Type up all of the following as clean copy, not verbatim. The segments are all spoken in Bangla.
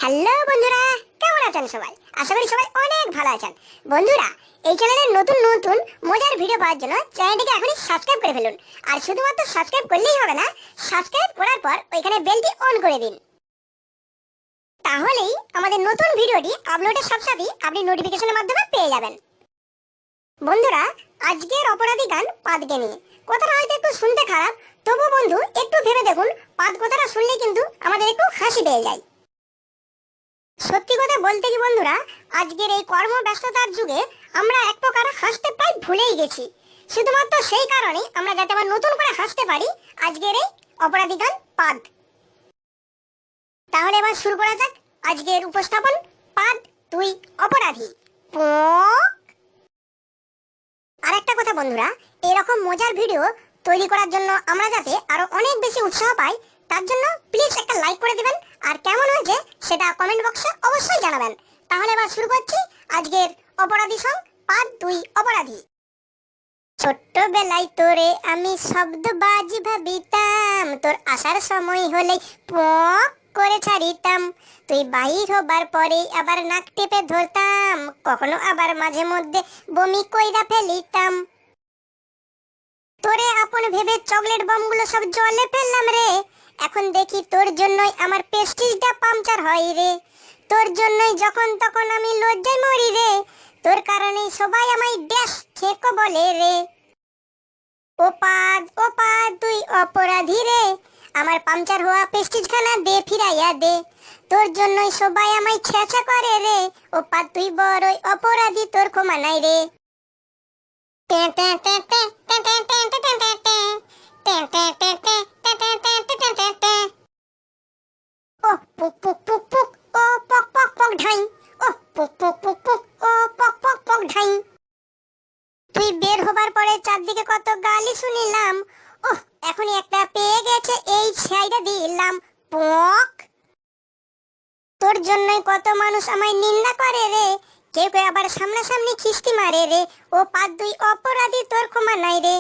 হ্যালো বন্ধুরা, কেমন আছেন সবাই? আশা করি সবাই অনেক ভালো আছেন। বন্ধুরা, এই চ্যানেলের নতুন নতুন মজার ভিডিও পাওয়ার জন্য চ্যানেলটিকে এখনই সাবস্ক্রাইব করে ফেলুন। আর শুধুমাত্র সাবস্ক্রাইব করলেই হবে না, সাবস্ক্রাইব করার পর ওইখানে বেলটি অন করে দিন। তাহলেই আমাদের নতুন ভিডিওটি আপলোডের সাথে সাথেই আপনি নোটিফিকেশনের মাধ্যমে পেয়ে যাবেন। বন্ধুরা, আজকের অপরাধী গান পাদকে নিয়ে। কথাটা হয়তো একটু শুনতে খারাপ, তবু বন্ধু একটু ভেবে দেখুন, পাদ কথাটা শুনলেই কিন্তু আমাদের একটু হাসি পেয়ে যায়। সত্যি কথা বলতে কি বন্ধুরা, আজকের এই কর্মব্যস্ততার যুগে আমরা এক প্রকার হাসতে প্রায় ভুলেই গেছি। শুধুমাত্র সেই কারণেই আমরা যাতে আবার নতুন করে হাসতে পারি আজকের এই অপরাধী গান পাদ। তাহলে এবার শুরু করা যাক আজকের উপস্থাপন, পাদ তুই অপরাধী। আর একটা কথা বন্ধুরা, এরকম মজার ভিডিও তৈরি করার জন্য আমরা যাতে আরো অনেক বেশি উৎসাহ পাই, তার জন্য প্লিজ একটা লাইক করে দিবেন, আর কেমন হয়েছে সেটা কমেন্ট বক্সে অবশ্যই জানাবেন। তাহলে এবার শুরু করছি আজকের অপরাধী সং, পাদ তুই অপরাধী। ছোট্টবেলায় তোরে আমি শব্দবাজি ভাবিতাম, তোর আসার সময় হলে পক করে ছাড়িতাম। তুই বাহির হবার পরে আবার নাক টেপে ধরতাম, কখনো আবার মাঝে মধ্যে বমি কইরা ফেলিতাম। তোরে আপন ভেবে চকলেট বমগুলো সব জলে ফেললাম রে, এখন দেখি তোর জন্যই আমার প্রেস্টিজটা পাংচার হয় রে। তোর জন্যই যখন তখন আমি লজ্জায় মরি রে, তোর কারণেই সবাই আমায় ড্যাশ ঠেকো বলে রে। ও পাদ তুই অপরাধী রে, আমার পাংচার হওয়া প্রেস্টিজখানা দে ফিরাইয়া দে। তোর জন্যই সবাই আমায় ছেঁচা করে রে, ও পাদ তুই বড়ই অপরাধী, তোর ক্ষমা নাই রে। ও পুক পুক পুক পুক, ও পক পক পক ঢাই, ও পুক পুক পুক পুক, ও পক পক পক ঢাই। তুই বের হবার পরে চারদিকে কত গালি শুনিলাম, ওহ এখনই একটা পেয়ে গেছে, এই ছাইটা দিলাম পক। তোর জন্যই কত মানুষ আমায় নিন্দা করে রে, কেউ কেউ আবার সামনাসামনি খিস্তি মারে রে। ও পাদ দুই অপরাধী, তোর ক্ষমা নাই রে।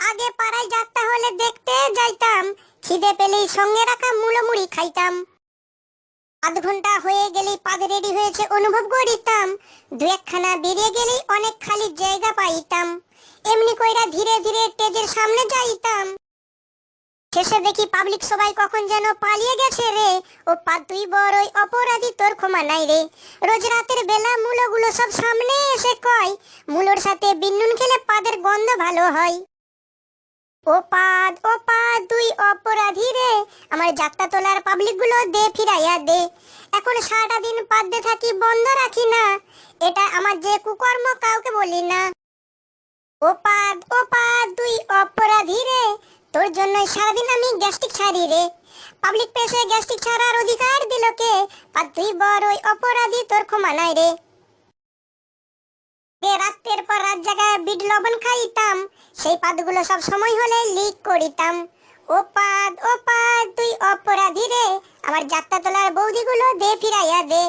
আগে পাড়ায় যাত্রা হলে দেখতে যাইতাম, খিদে পেলেই সঙ্গে রাখা মুড়ো মুড়ি খাইতাম। আধ ঘন্টা হয়ে গেলেই পাদ রেডি হয়েছে অনুভব করিতাম, দু একখানা বেরিয়ে গেলেই অনেক খালি জায়গা পাইতাম। এমনি কইরা ধীরে ধীরে স্টেজের সামনে যাইতাম, শেষে দেখি পাবলিক সবাই কখন যেন পালিয়ে গেছে রে। ও পাদ তুই বড়ই অপরাধী, তোর ক্ষমা নাই রে। রোজ রাতের বেলা মুলোগুলো সব সামনে এসে কয়, মুলোর সাথে বিন্নুন খেলে পাদের গন্ধ ভালো হয়। ও পাদ তুই অপরাধী রে, আমার যাত্রা তোলার পাবলিক গুলো দে ফিরাইয়া দে। এখন সারাটা দিন পাদ্যে থাকি, বন্ধ রাখি না, এটা আমার যে কুকর্ম কাউকে বলি না। ও পাদ তুই অপরাধী রে, তোর জন্যই সারাদিন আমি গ্যাস্ট্রিক ছাড়ি রে। পাবলিক প্লেসে গ্যাস্ট্রিক ছাড়ার অধিকার দিল কে? পাদ তুই বড়ই অপরাধী, তোর ক্ষমা নাই রে। রাতের পর রাত জায়গায় বিট লবণ খাইতাম, সেই পাদগুলো সব সময় হলে লিক করিতাম। ও পাদ তুই অপরাধী রে, আমার যাত্রা তোলার বৌদিগুলো দে ফিরাইয়া দে।